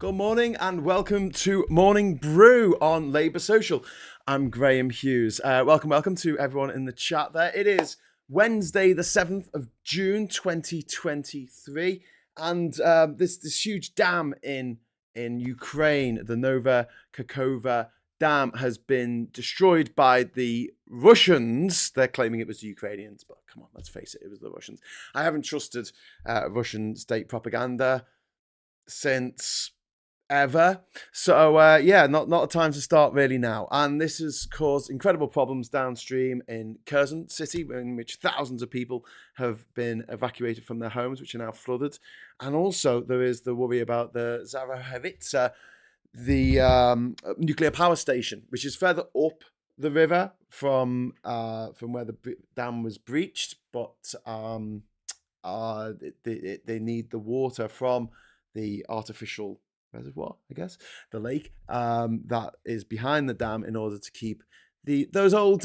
Good morning and welcome to Morning Brew on Labour Social. I'm Graham Hughes. Welcome to everyone in the chat there. It is Wednesday, the 7th of June, 2023, and this huge dam in Ukraine, the Nova Kakhovka dam, has been destroyed by the Russians. They're claiming it was the Ukrainians, but come on, let's face it, it was the Russians. I haven't trusted Russian state propaganda since ever. So not a time to start really now. And this has caused incredible problems downstream in Kherson city, in which thousands of people have been evacuated from their homes, which are now flooded. And also there is the worry about the Zaporizhzhia, the nuclear power station, which is further up the river from where the dam was breached, but they need the water from the artificial reservoir, I guess, the lake that is behind the dam in order to keep those old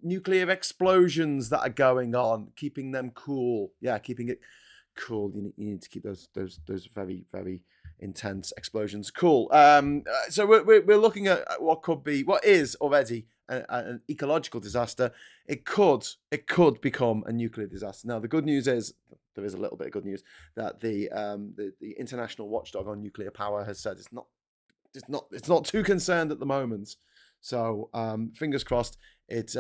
nuclear explosions that are going on, keeping them cool. Yeah, keeping it cool. You need to keep those very, very intense explosions cool. So we're looking at what is already an ecological disaster. It could become a nuclear disaster. Now the good news is, there is a little bit of good news, that the international watchdog on nuclear power has said it's not too concerned at the moment. So fingers crossed it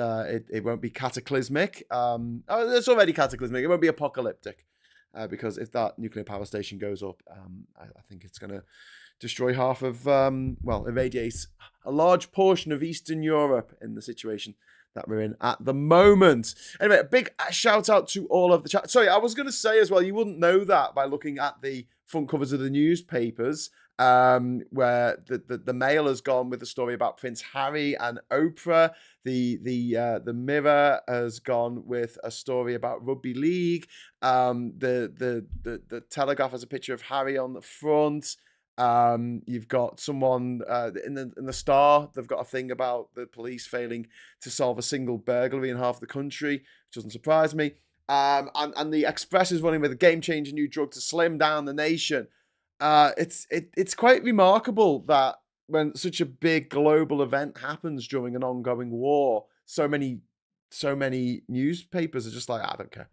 won't be cataclysmic. It's already cataclysmic. It won't be apocalyptic, because if that nuclear power station goes up, I think it's going to destroy half of irradiate a large portion of Eastern Europe in the situation that we're in at the moment. Anyway, a big shout out to all of the chat. Sorry, I was going to say as well, you wouldn't know that by looking at the front covers of the newspapers, where the Mail has gone with the story about Prince Harry and Oprah. The Mirror has gone with a story about rugby league. The Telegraph has a picture of Harry on the front. You've got someone in the Star. They've got a thing about the police failing to solve a single burglary in half the country, which doesn't surprise me. And the Express is running with a game-changing new drug to slim down the nation. It's quite remarkable that when such a big global event happens during an ongoing war, so many newspapers are just like, I don't care.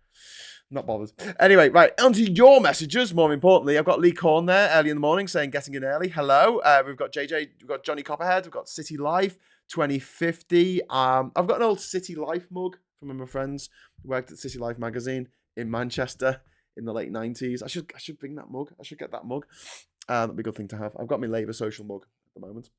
Not bothered. Anyway, right, on to your messages. More importantly, I've got Lee Corn there early in the morning saying getting in early. Hello. We've got JJ, we've got Johnny Copperhead, we've got City Life 2050. I've got an old City Life mug from one of my friends who worked at City Life magazine in Manchester in the late 90s. I should bring that mug. I should get that mug. That'd be a good thing to have. I've got my Labour Social mug at the moment.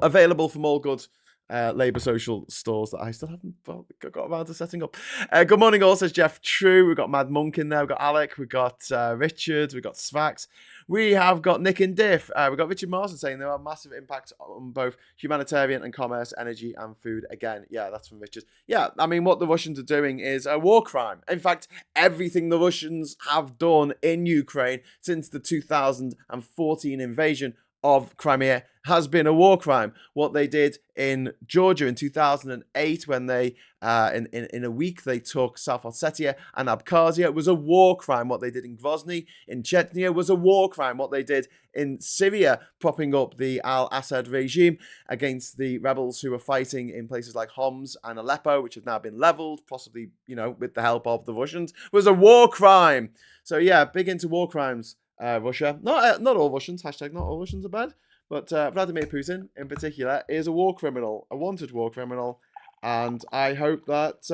Available from all good Labour Social stores that I still haven't got around to setting up. Good morning all, says Jeff True. We've got Mad Monk in there. We've got Alec. We've got Richard. We've got Svax. We have got Nick and Diff. We've got Richard Marsden saying there are massive impacts on both humanitarian and commerce, energy and food. Again, yeah, that's from Richard. Yeah, I mean, what the Russians are doing is a war crime. In fact, everything the Russians have done in Ukraine since the 2014 invasion of Crimea has been a war crime. What they did in Georgia in 2008, when they in a week they took South Ossetia and Abkhazia, was a war crime. What they did in Grozny in Chechnya was a war crime. What they did in Syria, propping up the Al-Assad regime against the rebels who were fighting in places like Homs and Aleppo, which have now been leveled, possibly with the help of the Russians, was a war crime. So yeah, big into war crimes. Russia, not all Russians, hashtag not all Russians are bad, but Vladimir Putin in particular is a war criminal, a wanted war criminal, and I hope that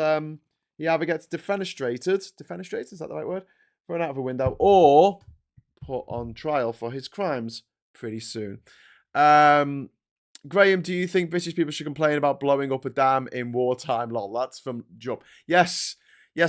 he either gets defenestrated, is that the right word, thrown out of a window, or put on trial for his crimes pretty soon. Graham, do you think British people should complain about blowing up a dam in wartime? Lol, that's from Job. Yes,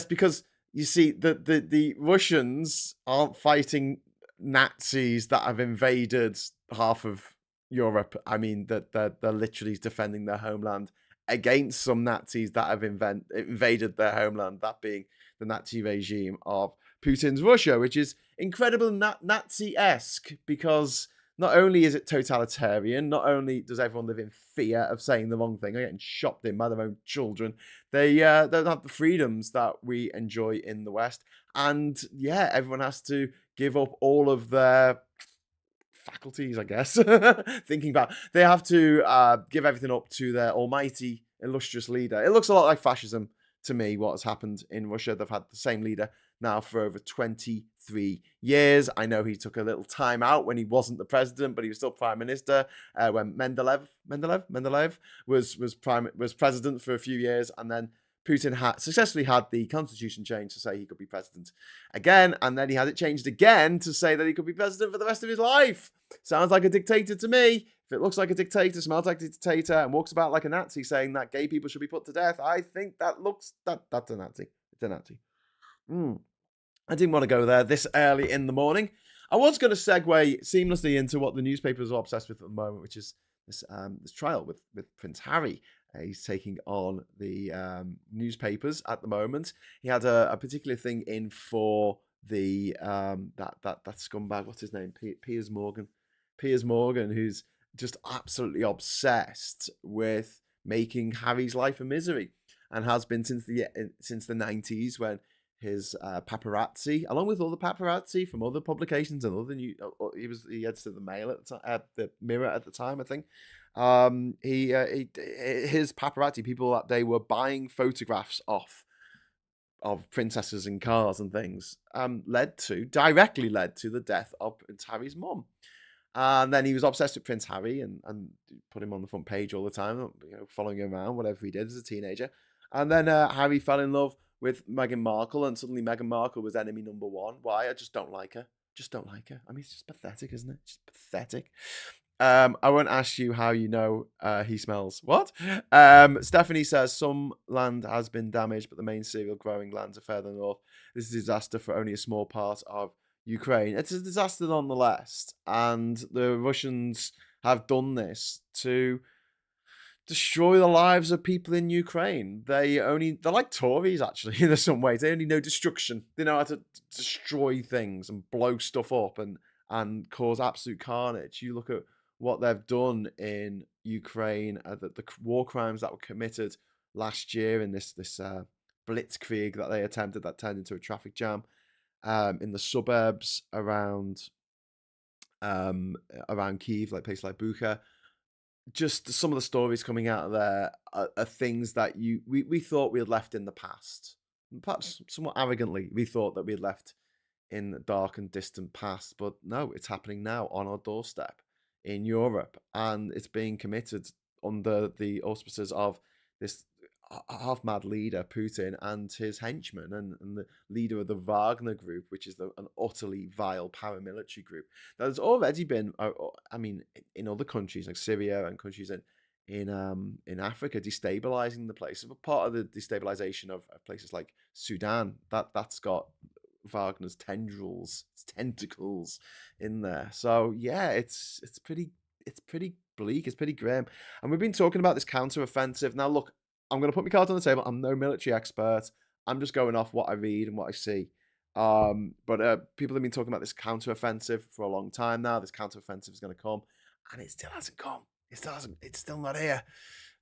because you see, the Russians aren't fighting Nazis that have invaded half of Europe. I mean, that they're literally defending their homeland against some Nazis that have invaded their homeland, that being the Nazi regime of Putin's Russia, which is incredibly Nazi-esque, because not only is it totalitarian, not only does everyone live in fear of saying the wrong thing or getting shot in by their own children, they don't have the freedoms that we enjoy in the West. And yeah, everyone has to give up all of their faculties, I guess. Thinking about, they have to give everything up to their almighty, illustrious leader. It looks a lot like fascism to me, what has happened in Russia. They've had the same leader now for over 23 years. I know he took a little time out when he wasn't the president, but he was still prime minister. When Mendeleev was president for a few years, and then Putin had successfully had the constitution changed to say he could be president again, and then he had it changed again to say that he could be president for the rest of his life. Sounds like a dictator to me. If it looks like a dictator, smells like a dictator, and walks about like a Nazi saying that gay people should be put to death, I think that's a Nazi. It's a Nazi. I didn't want to go there this early in the morning. I was going to segue seamlessly into what the newspapers are obsessed with at the moment, which is this trial with Prince Harry. He's taking on the newspapers at the moment. He had a particular thing in for the that scumbag. What's his name? Piers Morgan. Piers Morgan, who's just absolutely obsessed with making Harry's life a misery, and has been since the 90s, when his paparazzi, along with other paparazzi from other publications and other he edited the Mail at the time, the Mirror at the time, I think. His paparazzi people that day were buying photographs of princesses in cars and things, directly led to the death of Prince Harry's mum. And then he was obsessed with Prince Harry and put him on the front page all the time, following him around, whatever he did as a teenager. And then Harry fell in love with Meghan Markle, and suddenly Meghan Markle was enemy number one. Why? I just don't like her. I mean, it's just pathetic, isn't it? Just pathetic. I won't ask you how you know he smells. What? Stephanie says some land has been damaged, but the main cereal growing lands are further north. This is a disaster for only a small part of Ukraine. It's a disaster nonetheless, and the Russians have done this to destroy the lives of people in Ukraine. They're like Tories, actually, in some ways. They only know destruction. They know how to destroy things and blow stuff up and cause absolute carnage. You look at what they've done in Ukraine, the war crimes that were committed last year in this blitzkrieg that they attempted, that turned into a traffic jam in the suburbs around Kyiv, like places like Bucha. Just some of the stories coming out of there are things that we thought we had left in the past. Perhaps somewhat arrogantly, we thought that we had left in the dark and distant past, but no, it's happening now on our doorstep in Europe, and it's being committed under the auspices of this half-mad leader, Putin, and his henchmen, and the leader of the Wagner group, which is an utterly vile paramilitary group that has already been, I mean, in other countries like Syria and countries in Africa, destabilizing the place. But part of the destabilization of places like Sudan, that's got Wagner's tentacles in there. So yeah, it's pretty bleak. It's pretty grim. And we've been talking about this counter-offensive. Now look, I'm going to put my cards on the table. I'm no military expert. I'm just going off what I read and what I see. But people have been talking about this counter-offensive for a long time now. This counter-offensive is going to come, and it still hasn't come. It's still not here.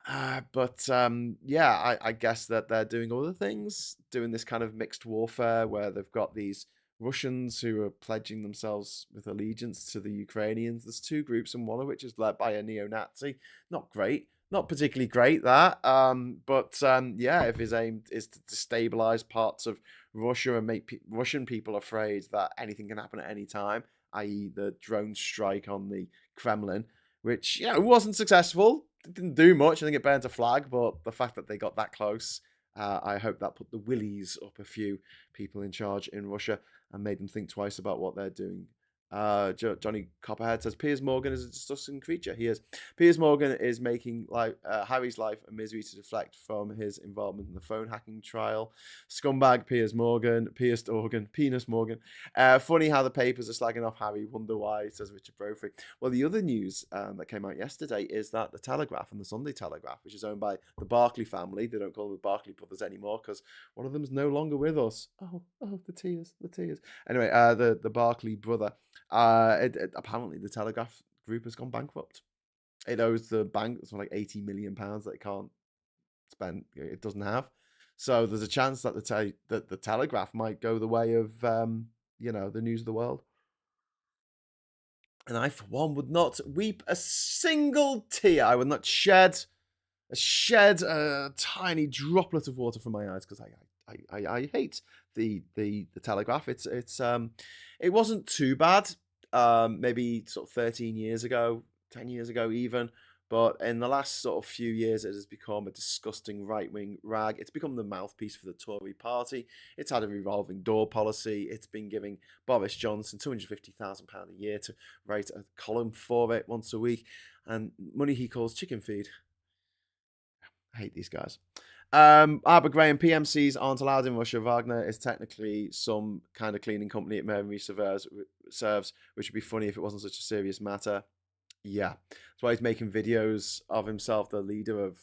Yeah, I guess that they're doing other things, doing this kind of mixed warfare where they've got these Russians who are pledging themselves with allegiance to the Ukrainians. There's two groups, and one of which is led by a neo-Nazi. Not great. Not particularly great, that. Yeah, if his aim is to destabilize parts of Russia and make Russian people afraid that anything can happen at any time, i.e. the drone strike on the Kremlin, which, wasn't successful. It didn't do much. I think it burnt a flag, but the fact that they got that close, I hope that put the willies up a few people in charge in Russia and made them think twice about what they're doing. Johnny Copperhead says Piers Morgan is a disgusting creature. He is. Piers Morgan is making Harry's life a misery to deflect from his involvement in the phone hacking trial. Scumbag Piers Morgan, Penis Morgan. Funny how the papers are slagging off Harry. Wonder why, says Richard Brophy. Well, the other news that came out yesterday is that the Telegraph and the Sunday Telegraph, which is owned by the Barclay family, they don't call them the Barclay brothers anymore because one of them is no longer with us. Oh, the tears. Anyway, the Barclay brother. Apparently the Telegraph group has gone bankrupt. It owes the bank something like £80 million that it can't spend. It doesn't have. So there's a chance that the Telegraph might go the way of the News of the World. And I, for one, would not weep a single tear. I would not shed a tiny droplet of water from my eyes because I hate the Telegraph. It wasn't too bad. Maybe sort of 13 years ago, 10 years ago even. But in the last sort of few years, it has become a disgusting right-wing rag. It's become the mouthpiece for the Tory party. It's had a revolving door policy. It's been giving Boris Johnson £250,000 a year to write a column for it once a week, and money he calls chicken feed. I hate these guys. Arbor Graham, PMCs aren't allowed in Russia. Wagner is technically some kind of cleaning company it merely serves, which would be funny if it wasn't such a serious matter. Yeah, that's why he's making videos of himself. The leader of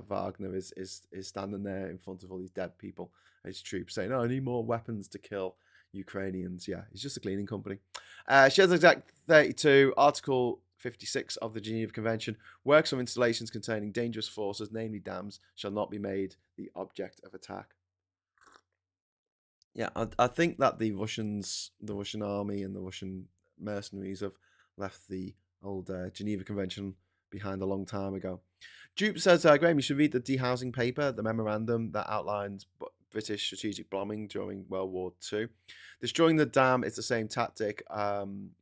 Wagner is standing there in front of all these dead people, his troops, saying, "Oh, I need more weapons to kill Ukrainians." Yeah, he's just a cleaning company. Shares Exact 32, Article 56 of the Geneva Convention. Works on installations containing dangerous forces, namely dams, shall not be made the object of attack. Yeah, I think that the Russian army and the Russian mercenaries have left the old Geneva Convention behind a long time ago. Jupe says, Graham, you should read the dehousing paper, the memorandum that outlines British strategic bombing during World War II. Destroying the dam is the same tactic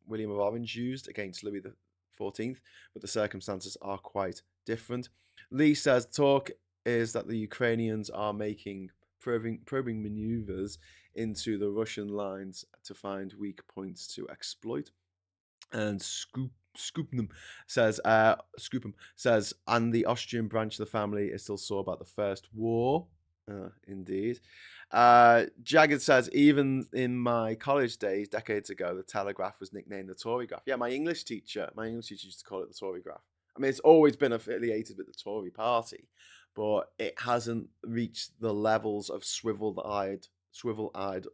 William of Orange used against Louis XIV, but the circumstances are quite different. Lee says, talk is that the Ukrainians are making probing maneuvers into the Russian lines to find weak points to exploit. And Scoopum says, and the Austrian branch of the family is still sore about the First War. Indeed. Jagged says, even in my college days, decades ago, the Telegraph was nicknamed the Tory Graph. Yeah, my English teacher used to call it the Tory Graph. I mean, it's always been affiliated with the Tory party, but it hasn't reached the levels of swivel-eyed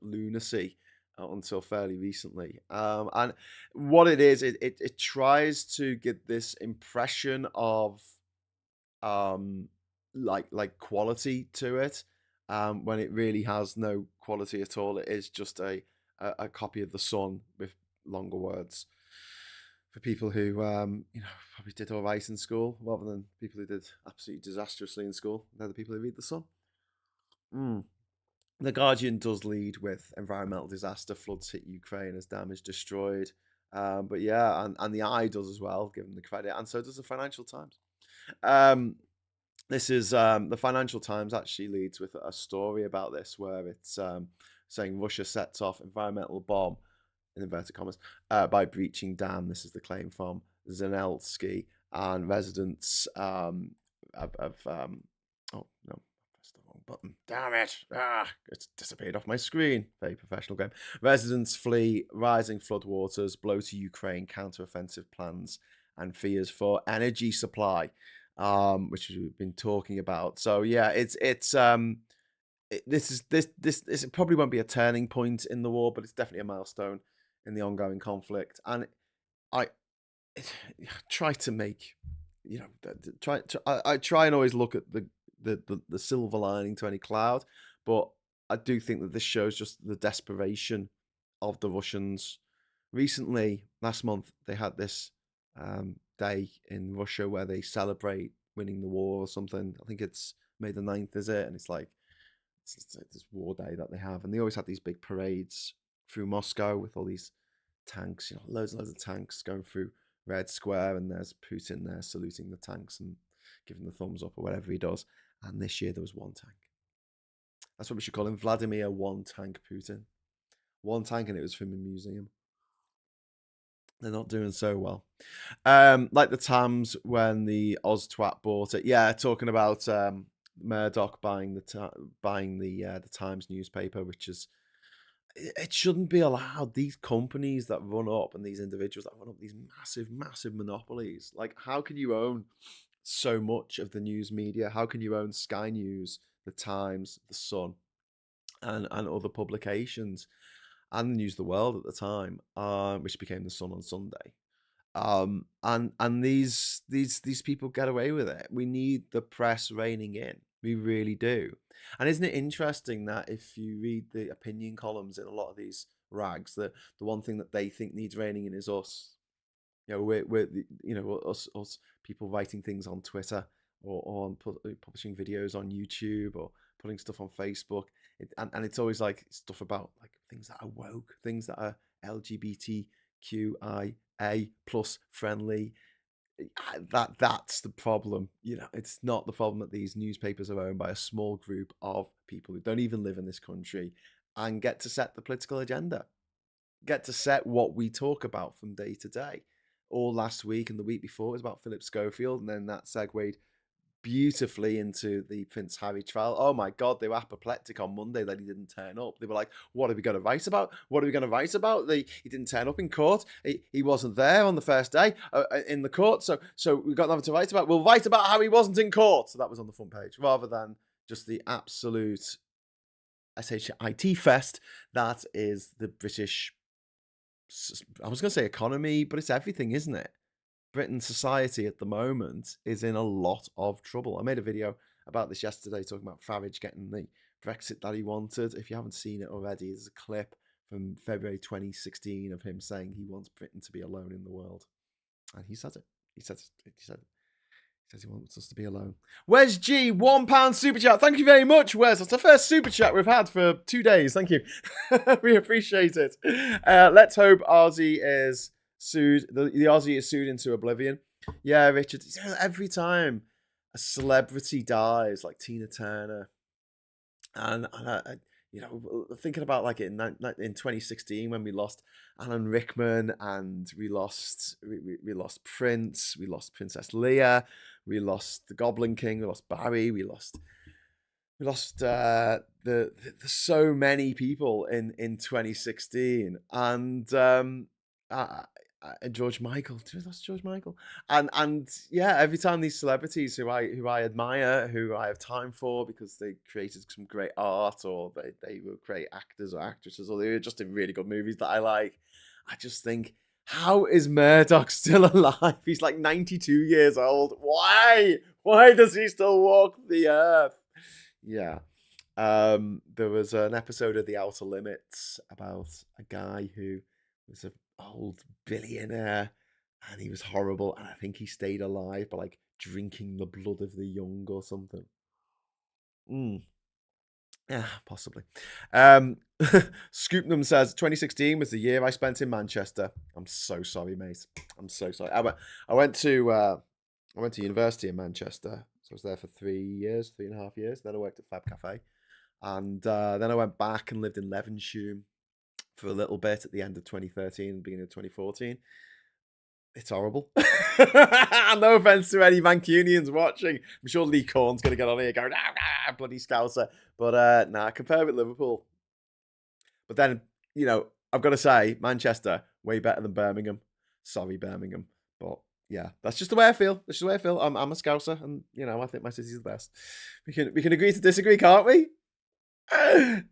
lunacy until fairly recently. And what it is, it tries to get this impression of like quality to it, when it really has no quality at all. It is just a copy of the Sun with longer words. For people who probably did all right in school, rather than people who did absolutely disastrously in school, they're the people who read the Sun. The Guardian does lead with environmental disaster, floods hit Ukraine as damage destroyed. But yeah, and the Eye does as well, give them the credit, and so does the Financial Times. This is the Financial Times actually leads with a story about this, where it's saying Russia sets off environmental bomb, in inverted commas, by breaching dam. This is the claim from Zelensky, and residents oh no, pressed the wrong button. Damn it! It's disappeared off my screen. Very professional game. Residents flee rising floodwaters, blow to Ukraine counter-offensive plans, and fears for energy supply, which we've been talking about. So yeah, this probably won't be a turning point in the war, but it's definitely a milestone in the ongoing conflict. And I try to make, I try and always look at the silver lining to any cloud, but I do think that this shows just the desperation of the Russians. Recently, last month, they had this day in Russia where they celebrate winning the war or something. I think it's May the 9th, is it? And it's like this war day that they have, and they always have these big parades through Moscow with all these tanks, loads and loads of tanks going through Red Square, and there's Putin there saluting the tanks and giving the thumbs up or whatever he does. And this year there was one tank. That's what we should call him, Vladimir One Tank Putin. One tank, and it was from a museum. They're not doing so well. Like the Tams when the Oztwat bought it. Yeah, talking about Murdoch buying the Times newspaper, which is, it shouldn't be allowed. These companies that run up, and these individuals that run up these massive monopolies. Like, how can you own so much of the news media? How can you own Sky News, the Times, the Sun, and other publications, and the News of the World at the time, which became the Sun on Sunday? And these people get away with it. We need the press reining in. We really do. And isn't it interesting that if you read the opinion columns in a lot of these rags, the one thing that they think needs reining in is us. Us people writing things on Twitter or on publishing videos on YouTube or putting stuff on Facebook, and it's always like stuff about like things that are woke, things that are LGBTQIA plus friendly. That's the problem. It's not the problem that these newspapers are owned by a small group of people who don't even live in this country and get to set the political agenda, get to set what we talk about from day to day. All last week and the week before was about Philip Schofield, and then that segued beautifully into the Prince Harry trial. Oh my God, they were apoplectic on Monday that he didn't turn up. They were like, what are we going to write about? What are we going to write about? He didn't turn up in court. He wasn't there on the first day in the court. So we've got nothing to write about. We'll write about how he wasn't in court. So that was on the front page, rather than just the absolute SHIT fest that is the British, I was going to say economy, but it's everything, isn't it? Britain's society at the moment is in a lot of trouble. I made a video about this yesterday talking about Farage getting the Brexit that he wanted. If you haven't seen it already, there's a clip from February 2016 of him saying he wants Britain to be alone in the world. And he said it. He says he wants us to be alone. Wes G, £1 super chat. Thank you very much, Wes. That's the first super chat we've had for 2 days. Thank you. We appreciate it. Let's hope Ozzy is sued. The Aussie is sued into oblivion. Yeah, Richard. Every time a celebrity dies, like Tina Turner, and thinking about like in 2016 when we lost Alan Rickman, and we lost Prince, we lost Princess Leia, we lost the Goblin King, we lost Barry, we lost the so many people in 2016, and George Michael. Did we lost George Michael? And yeah, every time these celebrities who I admire, who I have time for because they created some great art, or they were great actors or actresses, or they were just in really good movies that I like, I just think, how is Murdoch still alive? He's like 92 years old. Why does he still walk the earth? Yeah. There was an episode of The Outer Limits about a guy who was an old billionaire, and he was horrible, and I think he stayed alive by like drinking the blood of the young or something. Yeah, possibly. Scoopnum says 2016 was the year I spent in Manchester. I'm so sorry, mate. I'm so sorry. I went to university in Manchester, so I was there for 3.5 years. Then I worked at Fab Cafe, and then I went back and lived in Levenshulme for a little bit at the end of 2013, beginning of 2014. It's horrible. No offense to any Mancunians watching. I'm sure Lee Corn's going to get on here going, bloody Scouser. But compare with Liverpool. But then, I've got to say, Manchester, way better than Birmingham. Sorry, Birmingham. But yeah, that's just the way I feel. That's just the way I feel. I'm a Scouser, and, I think my city's the best. We can agree to disagree, can't we?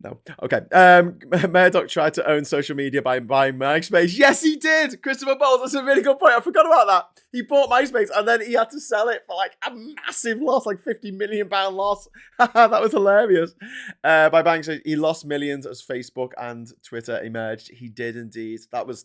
No. Okay. Murdoch tried to own social media by buying MySpace. Yes, he did. Christopher Bowles, that's a really good point. I forgot about that. He bought MySpace and then he had to sell it for like a massive loss, like £50 million loss. That was hilarious. By buying, so he lost millions as Facebook and Twitter emerged. He did indeed. That was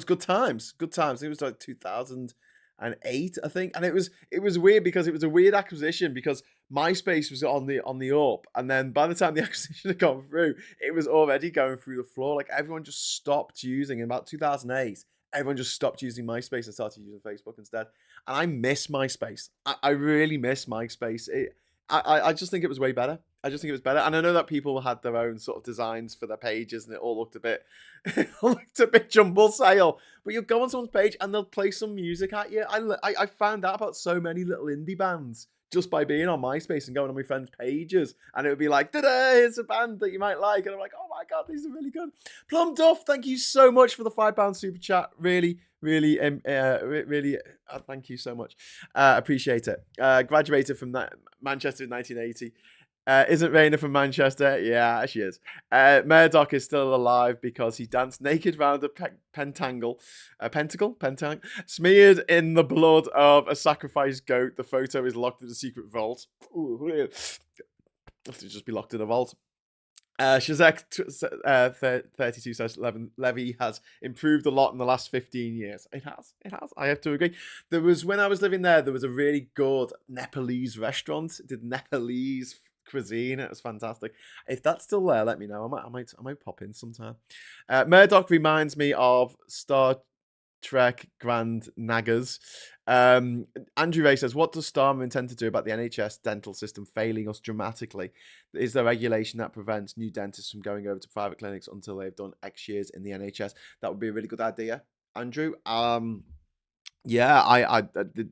good times. Good times. It was like 2008, I think, and it was weird because it was a weird acquisition because MySpace was on the up, and then by the time the acquisition had gone through, it was already going through the floor. Like everyone just stopped using in about 2008. Everyone just stopped using MySpace and started using Facebook instead. And I miss MySpace. I really miss MySpace. I just think it was way better. I just think it was better. And I know that people had their own sort of designs for their pages and it all looked a bit jumble sale. But you'll go on someone's page and they'll play some music at you. I found out about so many little indie bands just by being on MySpace and going on my friends' pages. And it would be like, ta-da, here's a band that you might like. And I'm like, oh my God, these are really good. Plum Duff, thank you so much for the £5 super chat. Really, thank you so much. Appreciate it. Graduated from Manchester in 1980. Isn't Raina from Manchester? Yeah, she is. Murdoch is still alive because he danced naked round a pentacle, smeared in the blood of a sacrificed goat. The photo is locked in a secret vault. Ooh, have to just be locked in a vault. Shazek 32 says Levy has improved a lot in the last 15 years. It has. It has. I have to agree. There was, when I was living there was a really good Nepalese restaurant. It did Nepalese cuisine. It was fantastic. If that's still there, let me know. I might pop in sometime. Murdoch reminds me of Star Trek Grand Nagas. Andrew Ray says, what does Starmer intend to do about the NHS dental system failing us dramatically? Is there regulation that prevents new dentists from going over to private clinics until they've done X years in the NHS? That would be a really good idea, Andrew. Yeah,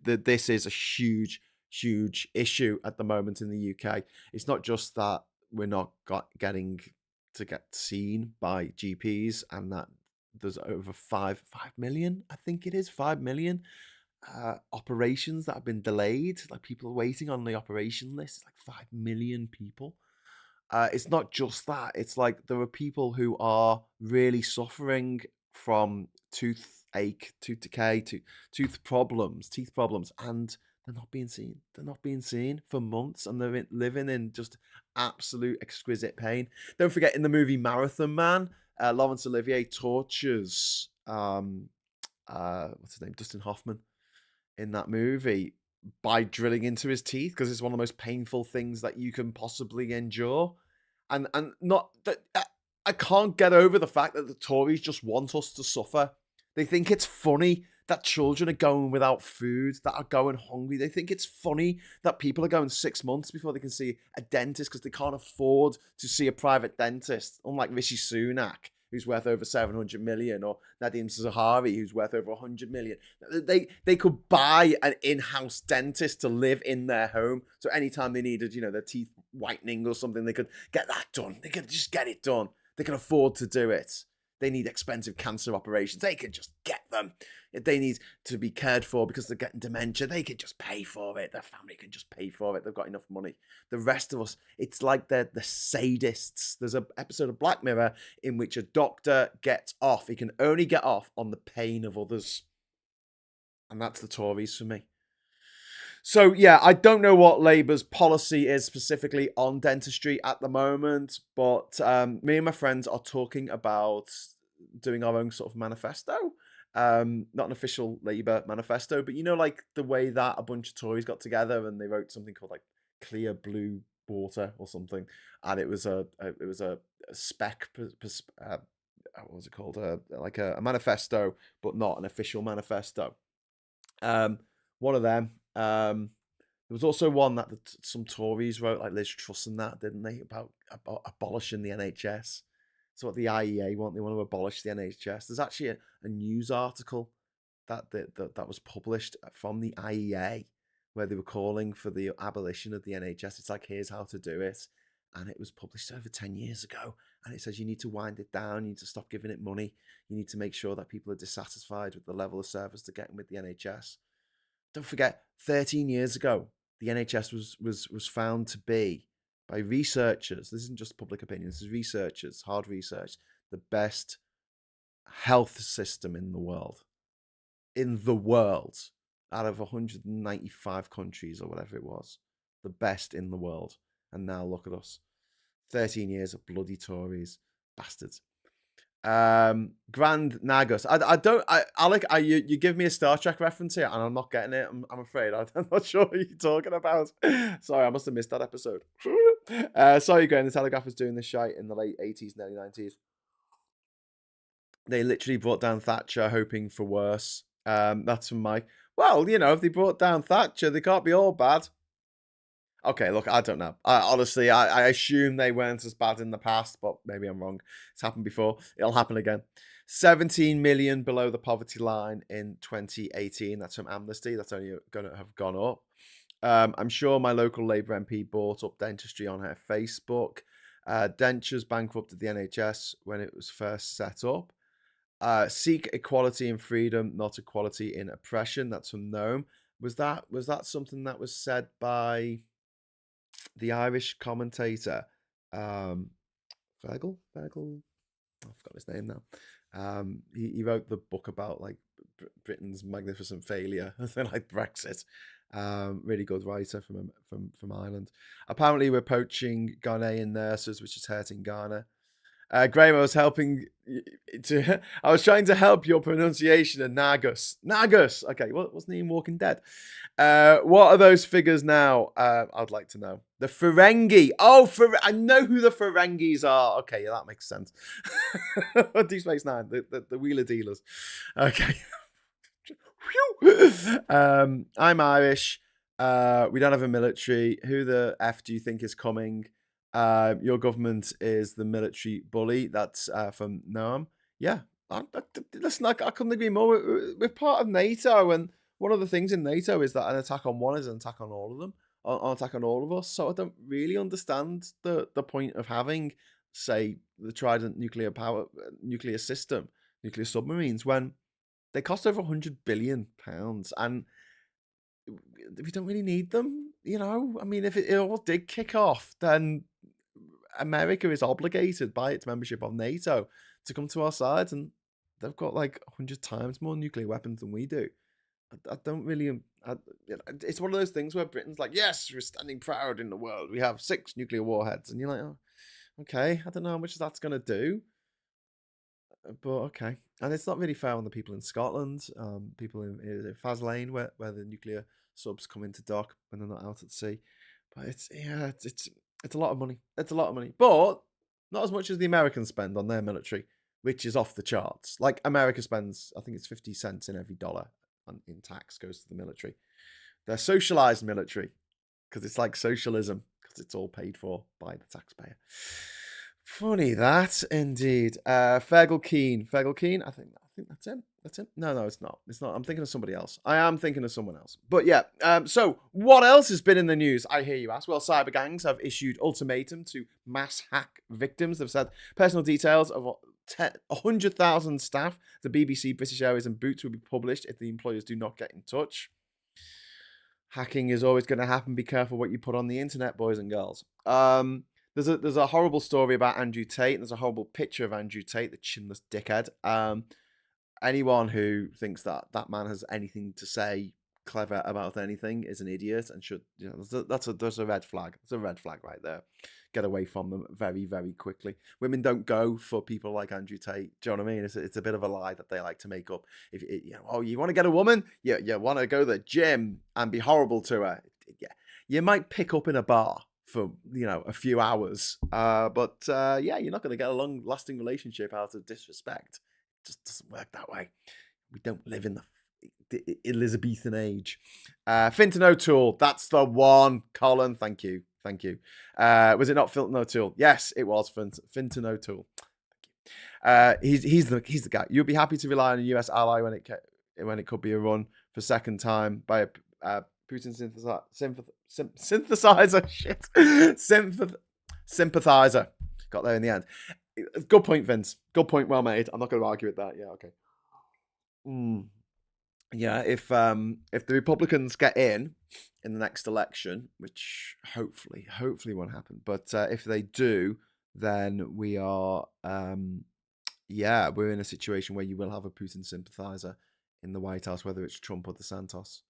this is a huge issue at the moment in the UK. It's not just that we're not getting to get seen by GPs, and that there's over 5 million, I think it is 5 million operations that have been delayed. Like, people waiting on the operation list. It's like 5 million people. It's not just that. It's like there are people who are really suffering from toothache, tooth decay, teeth problems, and they're not being seen. They're not being seen for months, and they're living in just absolute exquisite pain. Don't forget, in the movie Marathon Man, Laurence Olivier tortures what's his name, Dustin Hoffman, in that movie by drilling into his teeth, because it's one of the most painful things that you can possibly endure. And not that I can't get over the fact that the Tories just want us to suffer. They think it's funny that children are going without food, that are going hungry. They think it's funny that people are going 6 months before they can see a dentist because they can't afford to see a private dentist, unlike Rishi Sunak, who's worth over 700 million, or Nadine Zahawi, who's worth over 100 million. They could buy an in-house dentist to live in their home. So anytime they needed, their teeth whitening or something, they could get that done. They could just get it done. They can afford to do it. They need expensive cancer operations. They can just get them. If they need to be cared for because they're getting dementia, they can just pay for it. Their family can just pay for it. They've got enough money. The rest of us, it's like they're the sadists. There's an episode of Black Mirror in which a doctor gets off. He can only get off on the pain of others. And that's the Tories for me. So, yeah, I don't know what Labour's policy is specifically on dentistry at the moment, but me and my friends are talking about doing our own sort of manifesto. Not an official Labour manifesto, but like the way that a bunch of Tories got together and they wrote something called like Clear Blue Water or something, and it was a spec, what was it called? Like a manifesto, but not an official manifesto. One of them. There was also one that some Tories wrote, like Liz Truss and that, didn't they, about abolishing the NHS. So what the IEA want, they want to abolish the NHS. There's actually a news article that was published from the IEA where they were calling for the abolition of the NHS. It's like, here's how to do it. And it was published over 10 years ago. And it says you need to wind it down. You need to stop giving it money. You need to make sure that people are dissatisfied with the level of service they're getting with the NHS. Don't forget, 13 years ago, the NHS was found to be, by researchers, this isn't just public opinion, this is researchers, hard research, the best health system in the world. In the world, out of 195 countries or whatever it was, the best in the world. And now look at us. 13 years of bloody Tories. Bastards. Grand Nagus. Alec, you give me a Star Trek reference here, and I'm not getting it. I'm afraid. I'm not sure what you're talking about. Sorry, I must have missed that episode. Sorry, Graham. The Telegraph was doing this shite in the late 80s and early 90s. They literally brought down Thatcher, hoping for worse. That's from Mike. Well, if they brought down Thatcher, they can't be all bad. Okay, look, I don't know. Honestly, I assume they weren't as bad in the past, but maybe I'm wrong. It's happened before. It'll happen again. 17 million below the poverty line in 2018. That's from Amnesty. That's only going to have gone up. I'm sure my local Labour MP brought up dentistry on her Facebook. Dentures bankrupted the NHS when it was first set up. Seek equality and freedom, not equality in oppression. That's from Noam. Was that something that was said by the Irish commentator, Fergal? I forgot his name now. He wrote the book about like Britain's magnificent failure, like Brexit. Really good writer from Ireland. Apparently, we're poaching Ghanaian nurses, which is hurting Ghana. Graham, I was helping to. I was trying to help your pronunciation of Nagus. Nagus. Okay, what's the name? Walking Dead. What are those figures now? I'd like to know. The Ferengi. Oh, I know who the Ferengis are. Okay, yeah, that makes sense. Deep Space Nine, the wheeler dealers. Okay. I'm Irish. We don't have a military. Who the F do you think is coming? Your government is the military bully. That's from Noam. Yeah. Listen, I couldn't agree more. We're part of NATO, and one of the things in NATO is that an attack on one is an attack on all of them, an attack on all of us. So I don't really understand the point of having, say, the Trident nuclear system, nuclear submarines, when they cost over £100 billion, and we don't really need them. I mean, if it all did kick off, then America is obligated by its membership of NATO to come to our side, and they've got like 100 times more nuclear weapons than we do. I don't really. It's one of those things where Britain's like, yes, we're standing proud in the world. We have 6 nuclear warheads, and you're like, oh, okay, I don't know how much that's going to do. But okay, and it's not really fair on the people in Scotland, people in Faslane, where the nuclear subs come into dock when they're not out at sea. But it's a lot of money. It's a lot of money, but not as much as the Americans spend on their military, which is off the charts. Like America spends, I think it's 50 cents in every dollar in tax goes to the military. They're socialized military because it's like socialism because it's all paid for by the taxpayer. Funny that, indeed. Fergal Keen. I think that's him. That's him. No, it's not. It's not. I'm thinking of somebody else. I am thinking of someone else. But yeah. So what else has been in the news? I hear you ask. Well, cyber gangs have issued ultimatum to mass hack victims. They've said personal details of 100,000 staff, the BBC, British Airways, and Boots will be published if the employers do not get in touch. Hacking is always going to happen. Be careful what you put on the internet, boys and girls. There's a horrible story about Andrew Tate. And there's a horrible picture of Andrew Tate, the chinless dickhead. Anyone who thinks that man has anything to say clever about anything is an idiot and should, that's a red flag. It's a red flag right there. Get away from them very, very quickly. Women don't go for people like Andrew Tate. Do you know what I mean? It's a bit of a lie that they like to make up. If you want to get a woman, you want to go to the gym and be horrible to her. Yeah, you might pick up in a bar for a few hours, but you're not going to get a long-lasting relationship out of disrespect. It just doesn't work that way. We don't live in the Elizabethan age. Fintan O'Toole, that's the one. Colin, thank you. Was it not Fintan O'Toole? Yes, it was Fintan O'Toole. Thank you. He's the guy. You'll be happy to rely on a US ally when it could be a run for second time by a Putin synthesizer. Shit. Sympathizer. Got there in the end. Good point, Vince. Good point. Well made. I'm not going to argue with that. Yeah. Okay. Yeah. If the Republicans get in the next election, which hopefully won't happen, but if they do, then we are we're in a situation where you will have a Putin sympathizer in the White House, whether it's Trump or DeSantis.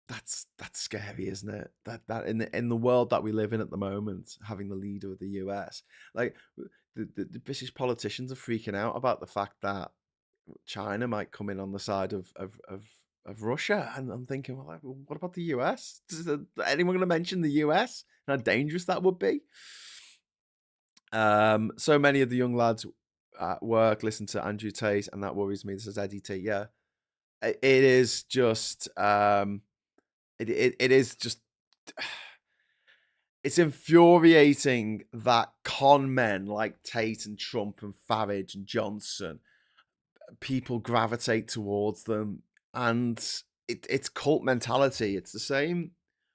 That's scary, isn't it? That in the world that we live in at the moment, having the leader of the US, like the British politicians are freaking out about the fact that China might come in on the side of Russia, and I'm thinking, well, what about the US? Is anyone going to mention the US and how dangerous that would be? So many of the young lads at work listen to Andrew Tate, and that worries me. This is Eddie Tate. Yeah, it is just. It is just, it's infuriating that con men like Tate and Trump and Farage and Johnson, people gravitate towards them, and it's cult mentality. It's the same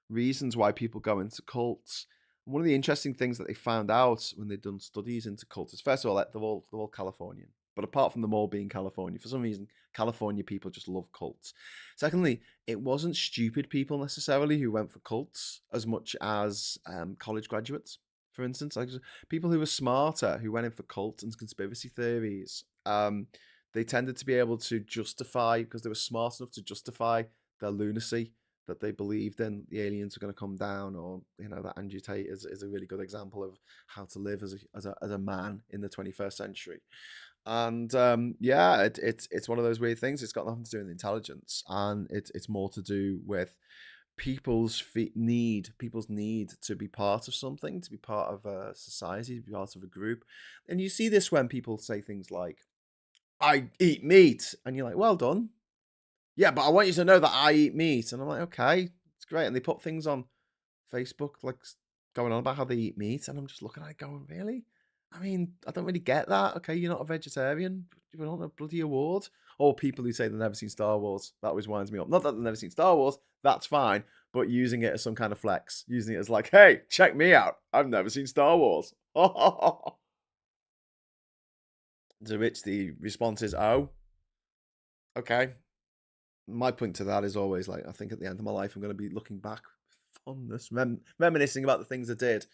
reasons why people go into cults. One of the interesting things that they found out when they'd done studies into cults is, first of all, they're all Californian. But apart from them all being California, for some reason, California people just love cults. Secondly, it wasn't stupid people necessarily who went for cults as much as college graduates, for instance. Like people who were smarter, who went in for cults and conspiracy theories. They tended to be able to justify, because they were smart enough to justify their lunacy that they believed in the aliens were going to come down, or that Andrew Tate is a really good example of how to live as a man in the 21st century. And it's one of those weird things. It's got nothing to do with intelligence, and it's more to do with people's need to be part of something, to be part of a society, to be part of a group. And you see this when people say things like, "I eat meat," and you're like, "Well done." Yeah, but I want you to know that I eat meat. And I'm like, okay, it's great. And they put things on Facebook, like going on about how they eat meat. And I'm just looking at it going, really? I mean, I don't really get that. Okay, you're not a vegetarian. You want a bloody award. Or people who say they've never seen Star Wars. That always winds me up. Not that they've never seen Star Wars. That's fine. But using it as some kind of flex. Using it as like, hey, check me out. I've never seen Star Wars. To which the response is, oh, okay. My point to that is always like, I think at the end of my life, I'm going to be looking back with fondness, reminiscing about the things I did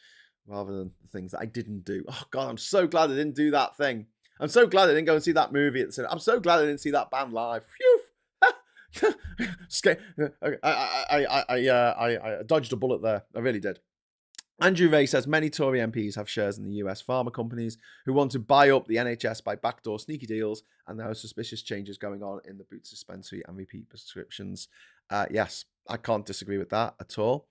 rather than the things that I didn't do. Oh, God, I'm so glad I didn't do that thing. I'm so glad I didn't go and see that movie at the cinema. I'm so glad I didn't see that band live. Phew. I dodged a bullet there. I really did. Andrew Ray says many Tory MPs have shares in the US pharma companies who want to buy up the NHS by backdoor sneaky deals, and there are suspicious changes going on in the Boots dispensary and repeat prescriptions. Yes, I can't disagree with that at all.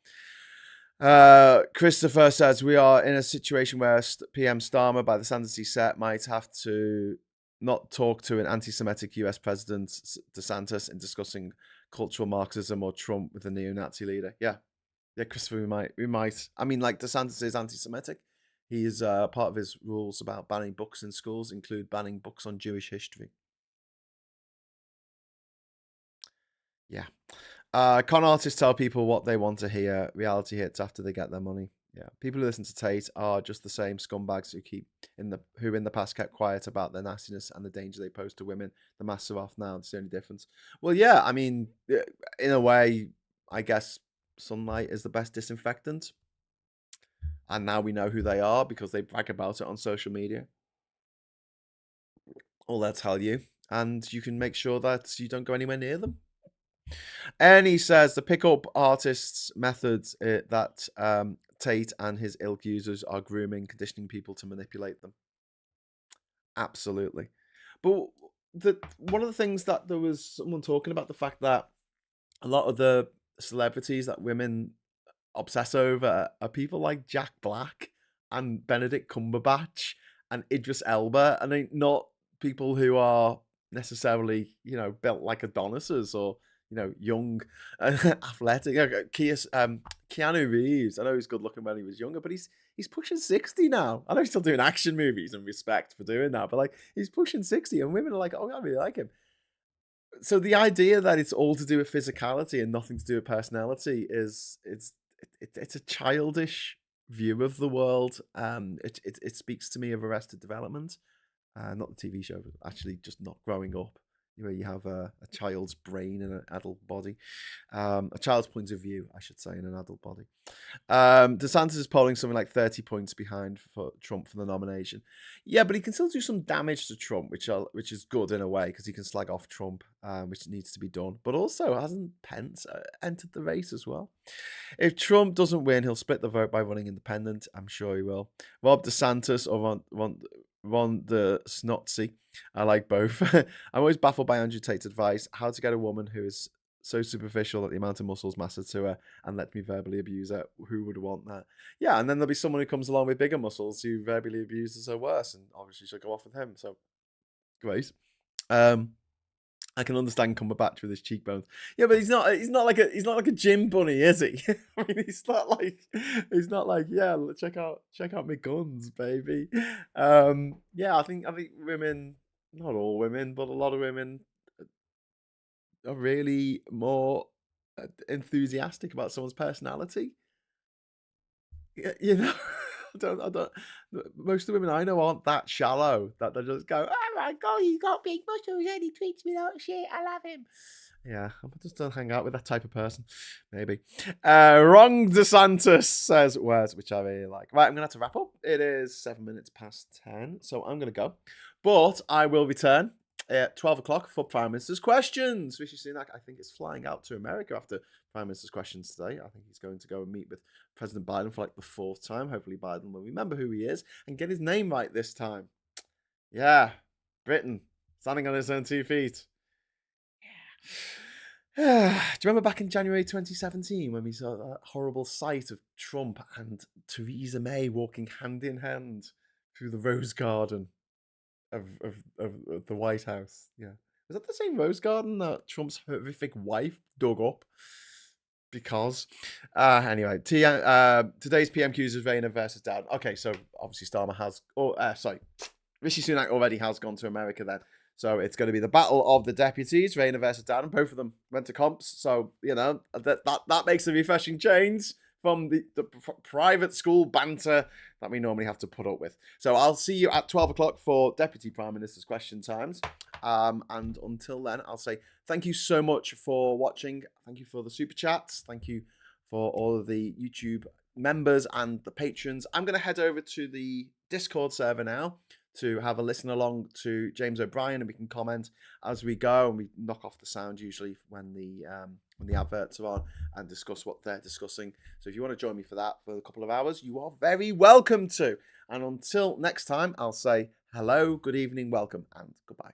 Christopher says we are in a situation where PM Starmer, by the standards he set, might have to not talk to an anti-Semitic US President DeSantis in discussing cultural Marxism or Trump with a neo-Nazi leader. Yeah, Christopher, we might. I mean, like, DeSantis is anti-Semitic. He is part of his rules about banning books in schools include banning books on Jewish history. Yeah. Con artists tell people what they want to hear. Reality hits after they get their money. Yeah. People who listen to Tate are just the same scumbags who in the past kept quiet about their nastiness and the danger they pose to women. The masks are off now. It's the only difference. Well, yeah. I mean, in a way, I guess sunlight is the best disinfectant. And now we know who they are because they brag about it on social media. All they'll tell you. And you can make sure that you don't go anywhere near them. And he says the pickup artists' methods that Tate and his ilk users are grooming, conditioning people to manipulate them. Absolutely. But one of the things that there was someone talking about the fact that a lot of the celebrities that women obsess over are people like Jack Black and Benedict Cumberbatch and Idris Elba, and not people who are necessarily, built like Adonises or, young, athletic. Keanu Reeves, I know he's good looking when he was younger, but he's pushing 60 now. I know he's still doing action movies, and respect for doing that, but like, he's pushing 60 and women are like, oh, I really like him. So the idea that it's all to do with physicality and nothing to do with personality it's a childish view of the world. It speaks to me of Arrested Development, not the TV show, but actually just not growing up, where you have a child's brain in an adult body, a child's point of view, I should say, in an adult body. DeSantis is polling something like 30 points behind for Trump for the nomination. Yeah, but he can still do some damage to Trump, which is good in a way, because he can slag off Trump, which needs to be done. But also, hasn't Pence entered the race as well? If Trump doesn't win, he'll split the vote by running independent. I'm sure he will. Rob DeSantis or Ron DeSantis. I like both. I'm always baffled by Andrew Tate's advice: how to get a woman who is so superficial that the amount of muscles matter to her and let me verbally abuse her. Who would want that? Yeah, and then there'll be someone who comes along with bigger muscles who verbally abuses her worse, and obviously she'll go off with him. So great. I can understand Cumberbatch with his cheekbones. Yeah, but he's not like a gym bunny, is he? I mean, he's not like, yeah, check out my guns, baby. Yeah, I think women, not all women, but a lot of women are really more enthusiastic about someone's personality. I don't. Most of the women I know aren't that shallow that they just go, "Oh my God, he's got big muscles and he treats me like shit. I love him." Yeah, I just don't hang out with that type of person. Maybe. Wrong DeSantis says words which I really like. Right, I'm gonna have to wrap up. It is 7 minutes past 10, so I'm gonna go, but I will return at 12 o'clock for Prime Minister's Questions. Rishi Sunak, I think, is flying out to America after Prime Minister's Questions today. I think he's going to go and meet with President Biden for like the 4th time. Hopefully Biden will remember who he is and get his name right this time. Yeah, Britain, standing on its own 2 feet. Do you remember back in January 2017 when we saw that horrible sight of Trump and Theresa May walking hand in hand through the rose garden of the White House? Yeah. Was that the same rose garden that Trump's horrific wife dug up? Because, anyway, today's PMQs is Rayner versus Dowden. Okay, so obviously Starmer has, Rishi Sunak already has gone to America then. So it's going to be the battle of the deputies, Rayner versus Dowden. Both of them went to comps. So, you know, that makes a refreshing change from the private school banter that we normally have to put up with. So I'll see you at 12 o'clock for Deputy Prime Minister's Question Times. And until then, I'll say thank you so much for watching. Thank you for the super chats. Thank you for all of the YouTube members and the patrons. I'm going to head over to the Discord server now to have a listen along to James O'Brien, and we can comment as we go, and we knock off the sound usually when the adverts are on and discuss what they're discussing. So if you want to join me for that for a couple of hours, you are very welcome to. And until next time, I'll say hello, good evening, welcome, and goodbye.